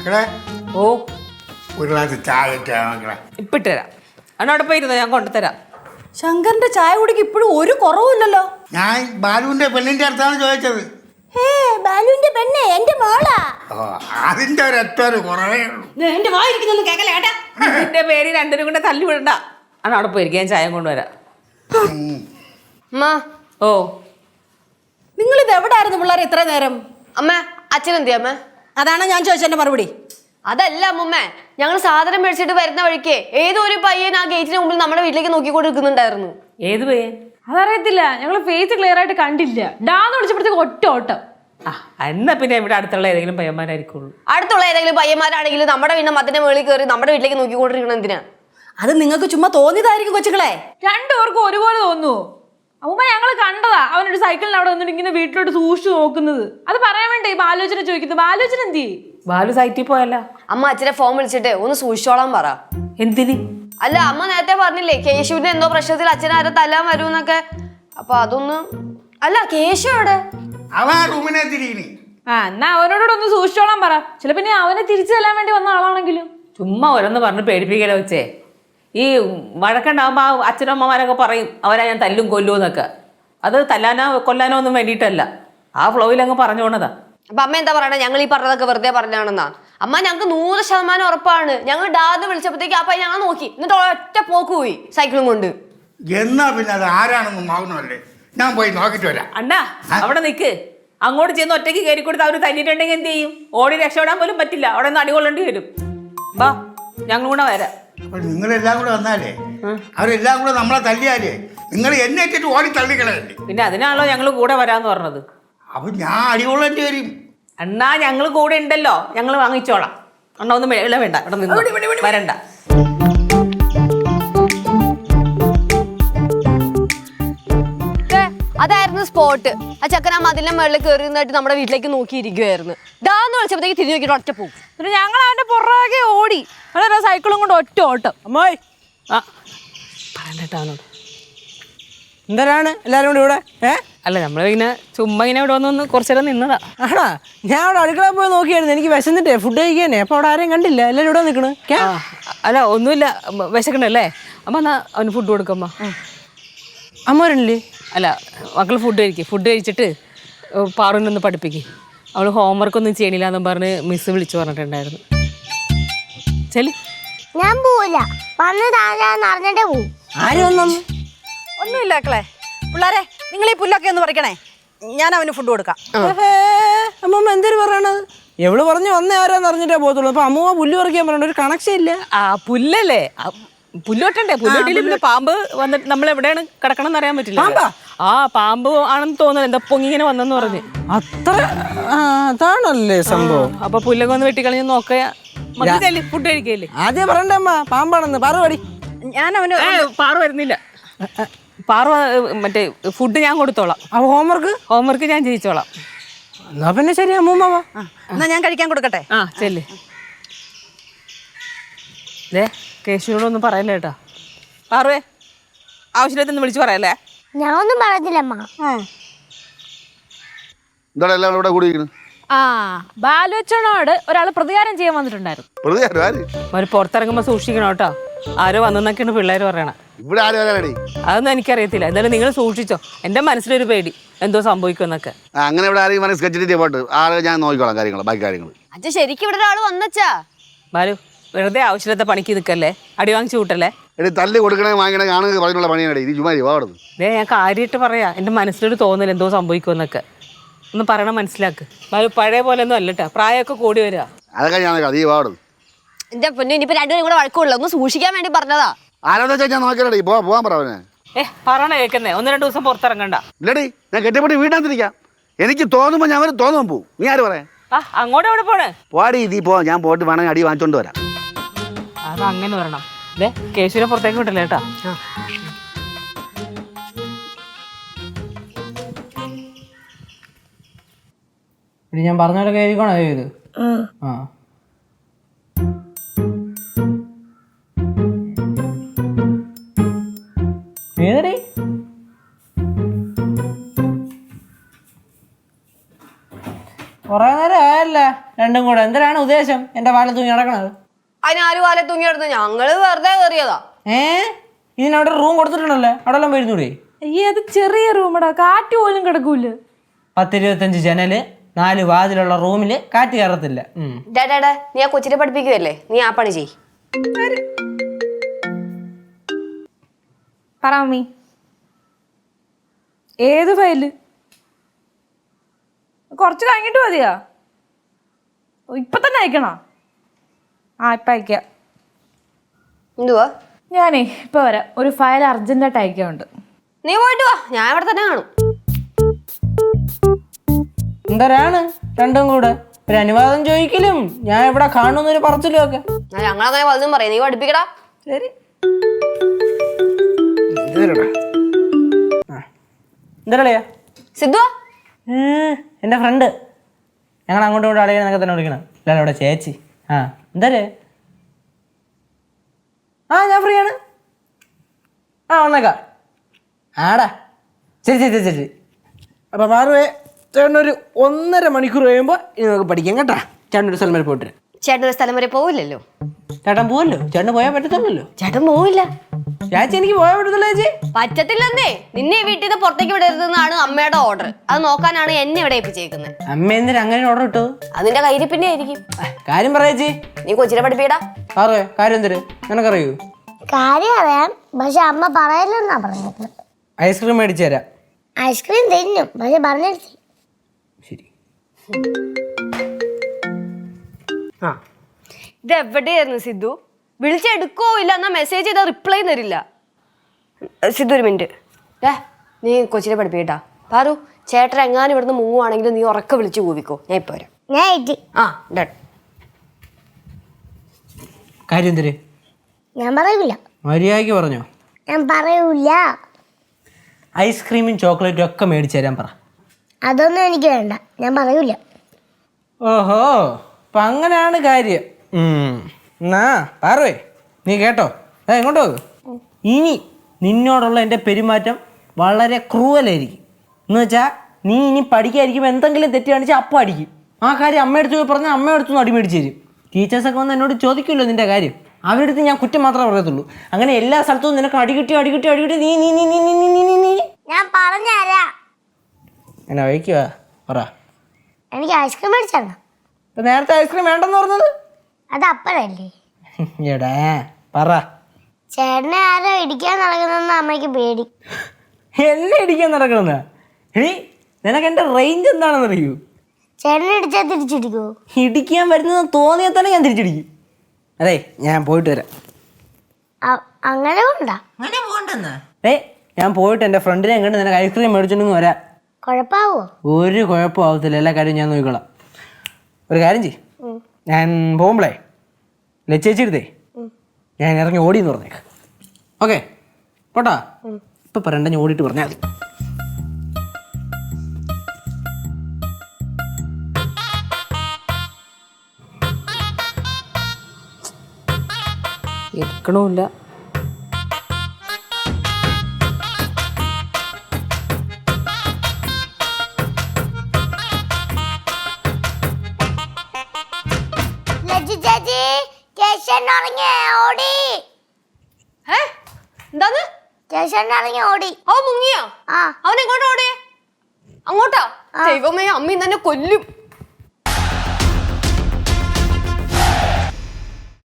മക്കളെ ഓ ഒരു ഗ്ലാസ് ചായ ഇട്ടാ മക്കളെ. ഇപ്പൊ ഇട്ടുതരാം. അവിടെ പോയിരുന്നോ, ഞാൻ കൊണ്ടുതരാം. ശങ്കറിന്റെ ചായ കുടിക്ക് ഇപ്പോഴും ഒരു കുറവുമില്ലല്ലോ. ഞാൻ ബാലുവിന്റെ പെണ്ണിന്റെ അടുത്താണ് ചോദിച്ചത്. ബാലുവിന്റെ പെണ്ണെ എന്റെ മോളാ. ഓ അതിന്റെ ഒരൊറ്റ ഒരു കുറവേ ഉള്ളൂ. എന്റെ വായിരിക്കുന്നൊന്നും കേക്കല കേട്ടാ. എന്റെ പേര് രണ്ടിനും കൂടെ തല്ലി വിടണ്ട. അവിടെ പോയിരിക്കും, ഞാൻ ചായ കൊണ്ടുവരാം. ഓ നിങ്ങൾ ഇത് എവിടായിരുന്നു പിള്ളേരെ ഇത്ര നേരം? അമ്മ അച്ഛനെന്തിയാ അമ്മ? അതാണ് ഞാൻ ചോദിച്ചതിന്റെ മറുപടി. അതല്ല അമ്മൂമ്മ, ഞങ്ങൾ സാധനം മേടിച്ചിട്ട് വരുന്ന വഴിക്ക് ഏതോ ഒരു പയ്യൻ ആ ഗേറ്റിന് മുമ്പിൽ നമ്മുടെ വീട്ടിലേക്ക് നോക്കിക്കൊണ്ടിരിക്കുന്നുണ്ടായിരുന്നു. ഏത് പയ്യൻ? അതറിയത്തില്ല, ഞങ്ങൾ ഫേസ് ക്ലിയർ ആയിട്ട് കണ്ടില്ല. ഡാന്ന് വിളിച്ചപ്പോഴത്തേക്ക് ഒറ്റ ഓട്ടം. എന്നാ പിന്നെ ഇവിടെ അടുത്തുള്ള ഏതെങ്കിലും പയ്യന്മാരായിരിക്കുള്ളൂ. അടുത്തുള്ള ഏതെങ്കിലും പയ്യന്മാരാണെങ്കിൽ നമ്മുടെ വീടിന്റെ മതിന്റെ മുകളിൽ കയറി നമ്മുടെ വീട്ടിലേക്ക് നോക്കിക്കൊണ്ടിരിക്കണം എന്തിനാ? അത് നിങ്ങൾക്ക് ചുമ്മാ തോന്നിയതായിരിക്കും കൊച്ചുകളെ. രണ്ടുപേർക്കും ഒരുപോലെ തോന്നുന്നു. അമ്മ ഞങ്ങൾ കണ്ടതാ അവനൊരു സൈക്കിളിൽ അവിടെ വന്നിട്ട് ഇങ്ങനെ വീട്ടിലോട്ട് സൂക്ഷിച്ചു നോക്കുന്നത്. അത് പറയാൻ വേണ്ടി ബാലോചന ചോദിക്കുന്നത്. ബാലോചന എന്തി? ബാലു സൈറ്റിൽ പോയല്ല. അമ്മ അച്ഛനെ ഫോൺ വിളിച്ചിട്ട് ഒന്ന് സൂക്ഷിച്ചോളാൻ പറ. എന്തിന്? അല്ല അമ്മ നേരത്തെ പറഞ്ഞില്ലേ കേശുവിന്റെ എന്തോ പ്രശ്നത്തിൽ അച്ഛനാരെ തല്ലാൻ വരൂന്നൊക്കെ. അപ്പൊ അതൊന്ന് അല്ല കേശു എവിടെ? അവൻ റൂമിനെ തിരികെ. എന്നാ അവനോട് ഒന്ന് സൂക്ഷിച്ചോളാൻ പറ. ചിലപ്പോ പിന്നെ അവനെ തിരിച്ചു തല്ലാൻ വേണ്ടി വന്ന ആളാണെങ്കിലും. ചുമ്മാ ഓരോന്ന് പറഞ്ഞ് പേടിപ്പിക്കലോ വെച്ചേ. ഈ വഴക്കുണ്ടാകുമ്പോ ആ അച്ഛനമ്മമാരൊക്കെ പറയും അവരെ ഞാൻ തല്ലും കൊല്ലും എന്നൊക്കെ. അത് തല്ലാനോ കൊല്ലാനോ ഒന്നും വേണ്ടിയിട്ടല്ല, ആ ഫ്ലോയിൽ അങ്ങ് പറഞ്ഞോണതാ. അപ്പൊ അമ്മ എന്താ പറയണേ? ഞങ്ങൾ ഈ പറഞ്ഞതൊക്കെ വെറുതെ പറഞ്ഞാണെന്നാ? അമ്മ ഞങ്ങൾക്ക് 100% ഉറപ്പാണ്. ഞങ്ങൾ ഡാന്ന് വിളിച്ചപ്പോഴത്തേക്ക് ആ പയ്യൻ ഞങ്ങൾ നോക്കി, എന്നിട്ട് ഒറ്റ പോക്ക് പോയി സൈക്കിളും കൊണ്ട്. എന്നാ പിന്നെ അത് ആരാണെന്ന് നോക്കണമല്ലേ? ഞാൻ പോയി നോക്കിട്ട് വരാം. അണ്ണാ അവിടെ നിൽക്ക്. അങ്ങോട്ട് ചെന്ന് ഒറ്റയ്ക്ക് കയറി കൊടുത്ത് അവര് തല്ലിട്ടുണ്ടെങ്കിൽ എന്ത് ചെയ്യും? ഓടി രക്ഷപ്പെടാൻ പോലും പറ്റില്ല. അവിടെ നിന്ന് അടികൊള്ളേണ്ടി വരും. വാ ഞങ്ങൾ കൂടെ വരാം. അപ്പൊ നിങ്ങളെല്ലാം കൂടെ വന്നാലേ, അവരെല്ലാം കൂടെ നമ്മളെ തല്ലിയാലേ നിങ്ങൾ എന്നെ ഇട്ടിട്ട് ഓടി തള്ളിക്കളയല്ലേ? പിന്നെ അതിനാണല്ലോ ഞങ്ങൾ കൂടെ വരാന്ന് പറഞ്ഞത്. അപ്പൊ ഞാൻ അടികൊള്ളേണ്ടി വരും. അണ്ണാ ഞങ്ങൾ കൂടെ ഉണ്ടല്ലോ, ഞങ്ങൾ വാങ്ങിച്ചോളാം. അണ്ണാ ഒന്നും വേണ്ട, ഇവിടെ നിന്ന് വരണ്ട. അതായിരുന്നു സ്പോട്ട്. ആ ചക്കൻ ആ മതിലിന്റെ മുകളിൽ കയറിയിട്ട് നമ്മുടെ വീട്ടിലേക്ക് നോക്കിയിരിക്കുവായിരുന്നു. ഡാന്ന് വിളിച്ചപ്പോഴത്തേക്ക് തിരിഞ്ഞു നോക്കിയിട്ട് ഒറ്റ പോകും. പിന്നെ ഞങ്ങൾ അവന്റെ പുറകെ ഓടി. അവനൊരു സൈക്കിളും കൊണ്ട് ഒറ്റ ഓട്ടം. അമ്മായി പറയണ്ടേട്ടാ അവനോട്. എന്തരാണ് എല്ലാരും കൂടി ഇവിടെ? അല്ല നമ്മളിങ്ങനെ ചുമ്മാ ഇങ്ങനെ ഇവിടെ വന്നൊന്ന് കുറച്ചേരം നിന്നതാ. ആടാ, ഞാൻ അവിടെ അടുക്കള പോയി നോക്കിയായിരുന്നു. എനിക്ക് വിശന്നിട്ടേ ഫുഡ് കഴിക്കാനേ. അപ്പൊ അവിടെ ആരെയും കണ്ടില്ല, എല്ലാരും ഇവിടെ നിൽക്കണ്. അല്ല ഒന്നുമില്ല, വിശക്കണ്ടല്ലേ? അമ്മ എന്നാ അവന് ഫുഡ് കൊടുക്കമ്മ. അമ്മ വരണില്ലേ? അല്ല മക്കൾ ഫുഡ് കഴിക്കും. ഫുഡ് കഴിച്ചിട്ട് പാറുവിനൊന്ന് പഠിപ്പിക്കും. അവൾ ഹോംവർക്ക് ഒന്നും ചെയ്യണില്ല എന്നും പറഞ്ഞ് മിസ് വിളിച്ചു പറഞ്ഞിട്ടുണ്ടായിരുന്നു. ചെല്. ഞാൻ പോവില്ല, വന്ന് താഴാന്ന് അറിഞ്ഞിട്ടേ പോവും. ആര് വന്നു? ഒന്നുമില്ല മക്കളെ. പിള്ളേരെ നിങ്ങൾ ഈ പുല്ലൊക്കെ ഒന്ന് പറിക്കണേ, ഞാൻ അവന് ഫുഡ് കൊടുക്കാം. അമ്മമ്മ എന്തൊരു പറയണത്? എവള് പറഞ്ഞു വന്ന ആരാന്ന് അറിഞ്ഞിട്ടേ പോകത്തുള്ളൂ. അപ്പൊ അമ്മൂമ്മ പുല്ല് പറിക്കാൻ പറഞ്ഞ ഒരു കണക്ഷൻ ഇല്ല. ആ പുല്ലല്ലേ, പുല്ലോട്ടണ്ടേ? പുല്ലോട്ടിൽ പിന്നെ പാമ്പ് വന്നിട്ട് നമ്മൾ എവിടെയാണ് കിടക്കണം എന്ന് അറിയാൻ പറ്റില്ല. ആ പാമ്പ് ആണെന്ന് തോന്നുന്നു. എന്താ പൊങ്ങിങ്ങനെ വന്നെന്ന് പറഞ്ഞ്. അത്ര അതാണല്ലേ സംഭവം. അപ്പൊ പുല്ലൊക്കെ ഒന്ന് വെട്ടിക്കളഞ്ഞ് നോക്കുക. ഫുഡ് കഴിക്കല്ലേ? ആദ്യം പറയണ്ട അമ്മ പാമ്പാണെന്ന്. പാറുപടി. ഞാൻ അവന് പാറു വരുന്നില്ല. പാറു മറ്റേ ഫുഡ് ഞാൻ കൊടുത്തോളാം. അപ്പൊ ഹോംവർക്ക് ഞാൻ ചെയ്യിച്ചോളാം. എന്നാ പിന്നെ ശരി അമ്മൂമ്മ. എന്നാ ഞാൻ കഴിക്കാൻ കൊടുക്കട്ടെ? ആ ചെല്ല്. കേശുവിനോടൊന്നും പറയല്ലേ കേട്ടോ. പാറുവേ ആവശ്യത്തിന് വിളിച്ചു പറയല്ലേ? ഞാൻ ഒന്നും പറഞ്ഞില്ലമ്മ. എന്താണ് എല്ലാവരും ഇവിടെ കൂടിയിരിക്കുന്നത്? ബാലുവച്ചനോട് ഒരാൾ പ്രതികാരം ചെയ്യാൻ വന്നിട്ടുണ്ടായിരുന്നു. ഒരു പുറത്തിറങ്ങുമ്പോ സൂക്ഷിക്കണം കേട്ടോ. ആരോ വന്നെന്നൊക്കെയാണ് പിള്ളേർ പറയണത്. ഇവിടെ ആരും വരാനടി? അതൊന്നും എനിക്കറിയത്തില്ല. എന്തായാലും നിങ്ങൾ സൂക്ഷിച്ചോ. എൻ്റെ മനസ്സിലൊരു പേടി എന്തോ സംഭവിക്കുമെന്നൊക്കെ. അങ്ങനെ ഇവിടെ ആരെയും മനസ്സ് സ്കെച്ചിട്ട് പോട്ട് ആളെ ഞാൻ നോക്കിക്കോളാം കാര്യങ്ങൾ, ബാക്കി കാര്യങ്ങൾ. അച്ഛൻ ശരിക്കും ഇവിടെ ഒരാൾ വന്നച്ചാ? ബാലു വെറുതെ ആവശ്യമില്ലാത്ത പണിക്ക് നിൽക്കല്ലേ, അടി വാങ്ങിച്ചു കൂട്ടല്ലേ. എടി തല്ല് കൊടുക്കണേ വാങ്ങണേ കാണുക പറഞ്ഞുള്ള പണിയാണ്. ഇത് ചുമ്മാ വാടുന്നു. ഞാൻ കാര്യമായിട്ട് പറയാം. എൻ്റെ മനസ്സിലൊരു തോന്നൽ എന്തോ സംഭവിക്കുമെന്നൊക്കെ. ഒന്ന് പറയണം, മനസ്സിലാക്ക്. ബാലു പഴയ പോലെ ഒന്നും അല്ലട്ടാ, പ്രായമൊക്കെ കൂടി വരിക. അതൊക്കെ ഞാൻ അതീ വാടുന്നു. എന്റെ പൊന്നു ഇനിയിപ്പോ രണ്ടുപേരും കൂടെ വഴക്കുള്ളൂ. ഒന്ന് സൂക്ഷിക്കാൻ വേണ്ടി പറഞ്ഞതാ. ആരാന്ന് വെച്ചാൽ ഞാൻ നോക്കിയാലേ പോവാൻ പറവനെ. പറയണ കേൾക്കുന്നേ. 1-2 ദിവസം പുറത്തിറങ്ങണ്ട. ഇല്ലടി, ഞാൻ കെട്ടിപ്പറ്റി വീട്ടിനകത്തിരിക്കാം. എനിക്ക് തോന്നുമ്പോ ഞാൻ തോന്നുമ്പോ പോവും. നീ ആര് പറയാ? അങ്ങോട്ട് എവിടെ പോണേ? പോടി ഇതീ പോ. ഞാൻ പോയിട്ട് വേണമെങ്കിൽ അടി വാങ്ങിച്ചോണ്ട് വരാം. അത് അങ്ങനെ വരണം. കേശുവിനെ പുറത്തേക്ക് വിട്ടില്ല കേട്ടാ. ഞാൻ പറഞ്ഞോലൊക്കെ എഴുതിക്കോണോ ഇത്? ആ ഏതടി? കുറെ നേരം ആയല്ല രണ്ടും കൂടെ. എന്തിനാണ് ഉദ്ദേശം എന്റെ വാല തൂങ്ങി നടക്കണത്? അതിനാര് വാലെ തൂങ്ങി കിടന്ന് ഞങ്ങള് വെറുതെ കയറിയതാ. ഇതിനവിടെ റൂം കൊടുത്തിട്ടുണ്ടല്ലേ, അവിടെ എല്ലാം വരുന്നൂടെ? അയ്യേ അത് ചെറിയ റൂമടാ, കാറ്റ് പോലും കിടക്കൂല. 10-25 ജനല്, 4 വാതിലുള്ള റൂമില് കാറ്റ് കയറത്തില്ല. ഡാ നീ ആ കൊച്ചിനെ പഠിപ്പിക്കുവല്ലേ, നീ ആ പണി ചെയ്. പറ മമ്മി, ഏത് ഫയല്? കുറച്ച് കഴിഞ്ഞിട്ട് മതിയാ? ഇപ്പൊ തന്നെ അയക്കണോ? ഇപ്പൊ അയക്കാം. എന്തുവാ? ഞാനേ ഇപ്പൊ വരാം, ഒരു ഫയൽ അർജന്റായിട്ട് അയക്കാനുണ്ട്. നീ പോയിട്ട് വാ, ഞാൻ ഇവിടെ തന്നെ കാണും. എന്തരാണ് രണ്ടും കൂടെ? ഒരു അനുവാദം ചോദിക്കലും ഞാൻ ഇവിടെ കാണുന്നൊരു പറച്ചിലും ഒക്കെ. ഞങ്ങളങ്ങനെ പലതും പറയാം, നീ പഠിപ്പിക്കടാ. ശരി. എന്തരളിയാ? സിദ്ധു എൻ്റെ ഫ്രണ്ട്. ഞങ്ങൾ അങ്ങോട്ടും ഇങ്ങോട്ടും അളിയനൊക്കെ തന്നെ വിളിക്കണം. അല്ല അവിടെ ചേച്ചി. എന്തരേ? ഞാൻ ഫ്രീ ആണ്. വന്നേക്കാം. ആടാ ശരി ശരി ശരി. അപ്പം പാറുവേ, ചേട്ടനൊരു 1.5 മണിക്കൂർ കഴിയുമ്പോൾ ഇനി നമുക്ക് പഠിക്കാം കേട്ടാ. ചേട്ടനൊരു സ്ഥലം വരെ പോയിട്ട്. ചേട്ടൻ ഒരു സ്ഥലം വരെ പോവില്ലല്ലോ. ചേട്ടൻ പോവല്ലോ, ചേട്ടന് പോയാൽ പറ്റത്തുള്ളല്ലോ. ചേട്ടൻ പോവില്ല. ചേച്ചി എനിക്ക് പോയാൽ പറ്റത്തില്ല ചേച്ചി. പറ്റത്തില്ലെന്നേ, നിന്നെ വീട്ടിൽ നിന്ന് പുറത്തേക്ക് വിടരുതെന്നാണ് അമ്മയുടെ ഓർഡർ. അത് നോക്കാനാണ് എന്നെ ഇവിടെ ഏൽപ്പിച്ചേക്കുന്നത്. അമ്മ എന്തിനാ അങ്ങനെ ഓർഡർ ഇട്ടത്? അതിന്റെ കയ്യിൽ പിന്നെ ആയിരിക്കും. കാര്യം പറയാ ചേച്ചി. നീ കൊച്ചിനെ പഠിപ്പിക്കടാ. പാറുവേ, കാര്യം എന്തര് നിനക്കറിയൂ? കാര്യം അറിയാം, പക്ഷെ അമ്മ പറയലെന്നാ പറഞ്ഞത്. ഐസ്ക്രീം മേടിച്ചു തരാം. ഐസ്ക്രീം തിന്നും, പക്ഷെ പറഞ്ഞിട്ട്. ശരി. ഇത് എവിടെയായിരുന്നു സിദ്ധു? വിളിച്ചെടുക്കോ ഇല്ല, എന്നാ മെസ്സേജ് ചെയ്താൽ റിപ്ലൈ തരില്ല. സിദ്ധു ഒരു മിനിറ്റ്. നീ കൊച്ചിനെ പഠിപ്പിക്കട്ടാ. പാറു, ചേട്ടൻ എങ്ങാനും ഇവിടുന്ന് മൂവാണെങ്കിൽ നീ ഉറക്കെ വിളിച്ച് കൂവിക്കോ. ഞാൻ ഇപ്പൊ വരാം. ഞാൻ കാര്യം എന്തര്? ഞാൻ പറയൂല. മര്യാദയ്ക്ക് പറഞ്ഞോ. ഞാൻ പറയൂല. ഐസ്ക്രീമും ചോക്ലേറ്റും ഒക്കെ മേടിച്ചു തരാൻ പറ. അതൊന്നും എനിക്ക് വേണ്ട, ഞാൻ പറയൂല. ഓഹോ, അപ്പം അങ്ങനെയാണ് കാര്യം. എന്നാ പാറുവേ, നീ കേട്ടോ. എങ്ങോട്ടോ? ഇനി നിന്നോടുള്ള എൻ്റെ പെരുമാറ്റം വളരെ ക്രൂവലായിരിക്കും. എന്ന് വെച്ചാൽ നീ ഇനി പഠിക്കാതിരിക്കുമ്പോൾ എന്തെങ്കിലും തെറ്റ് കാണിച്ചാൽ അപ്പം അടിക്കും. ആ കാര്യം അമ്മയെടുത്ത് പോയി പറഞ്ഞാൽ അമ്മയെടുത്തൊന്നും അടി മേടിച്ച് തരും. ടീച്ചേഴ്സൊക്കെ വന്ന് എന്നോട് ചോദിക്കുമല്ലോ നിൻ്റെ കാര്യം. അവരുടെ അടുത്ത് ഞാൻ കുറ്റം മാത്രമേ പറയത്തുള്ളൂ. അങ്ങനെ എല്ലാ സ്ഥലത്തും നിനക്ക് അടികിട്ടി നീ നീ നീ നീ നീ നീ നീ നീ നീ ഞാൻ പറഞ്ഞുതരാം. എന്നെ വഹിക്കുക പറ. എനിക്ക് ഐസ്ക്രീം മേടിച്ചാണ്. ഇപ്പം നേരത്തെ ഐസ്ക്രീം വേണ്ടെന്ന് പറഞ്ഞത് അത് അപ്പഴല്ലേ? എടാ പറ. ചേട്ടനെ ആരോ ഇടിക്കാൻ നടക്കുന്നെന്ന് അമ്മയ്ക്ക് പേടി. എന്നെ ഇടിക്കാൻ നടക്കണമെന്നാ? എടീ, നിനക്ക് എൻ്റെ റേഞ്ച് എന്താണെന്ന് അറിയൂ? ചേട്ടനെ ഇടിച്ചാൽ തിരിച്ചിടിക്കുവോ? ഇടിക്കാൻ വരുന്നതെന്ന് തോന്നിയാൽ തന്നെ ഞാൻ തിരിച്ചിടിക്കും. അതെ, ഞാൻ പോയിട്ട് വരാം. അങ്ങനെ കൊണ്ടാ? ഞാൻ പോയിട്ട് എൻ്റെ ഫ്രണ്ടിനെ കണ്ട് നിനക്ക് ഐസ്ക്രീം മേടിച്ചോണ്ടെന്ന് വരാം. കുഴപ്പമാവോ? ഒരു കുഴപ്പമാവത്തില്ല, എല്ലാ കാര്യവും ഞാൻ നോക്കിക്കോളാം. ഒരു കാര്യം ചെയ്യ്, ഞാൻ പോകുമ്പോളേ ലച്ചേച്ചിരുത്തേ ഞാൻ ഇറങ്ങി ഓടിയെന്ന് പറഞ്ഞേക്ക്. ഓക്കെ പോട്ടാ. ഇപ്പം പറയണ്ട, ഞാൻ ഓടിയിട്ട് പറഞ്ഞാൽ മതി. എടുക്കണമില്ല. എന്താന്ന്? ഓടി. അവൻ മുങ്ങിയോ? അവൻ എങ്ങോട്ടാ ഓടിയേ? അങ്ങോട്ടാ? ദൈവമേ, അമ്മ തന്നെ കൊല്ലും.